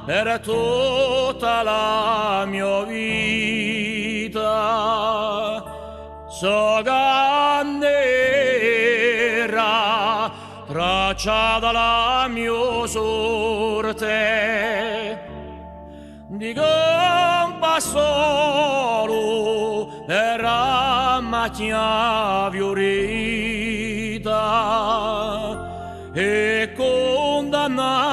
per tutta la mia vita. So nera tracciata la mia sorte, di campa solo per la macchina fiorita e condannato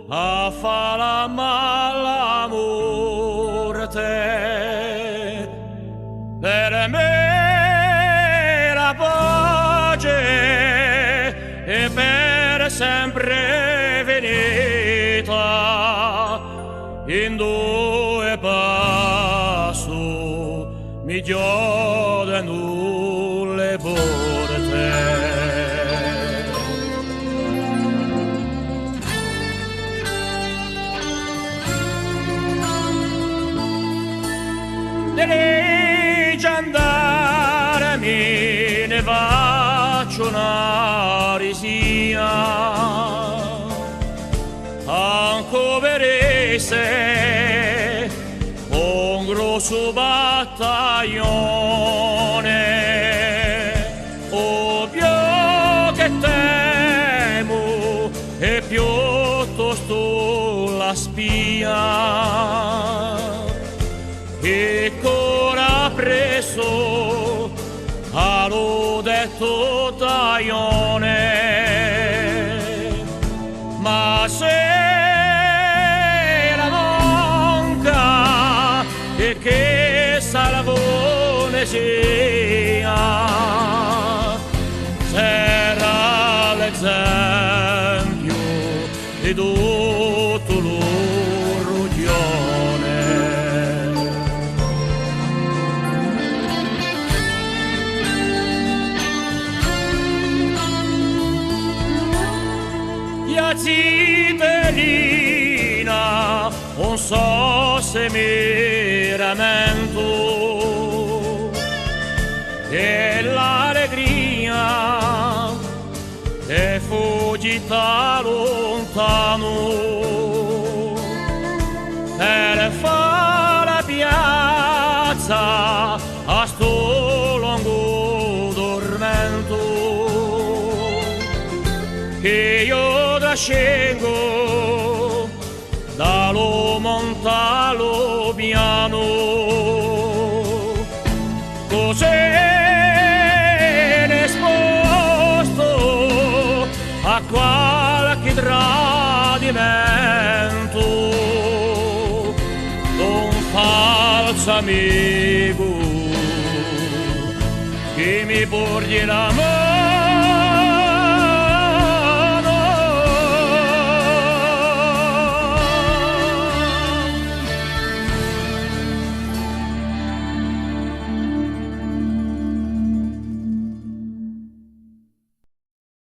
a fare la mala morte. Per me la pace è per sempre finita, in due passo mi chiudono le porte. Delle gendarmi ne faccio una risia, anche per esse un grosso battaglione. O più che temo e piuttosto la spia che ancora preso allo detto taglione. Ma se la monca e che salvone sia, sarà l'esempio di tutto l'orrugione. Zitellina, non so se mi lamento e l'allegria è fuggita lontano per fare la piazza a sto lungo tormento che io scengo dallo montalo piano, così esposto a qualche tradimento d'un falso amico che mi porge l'amore.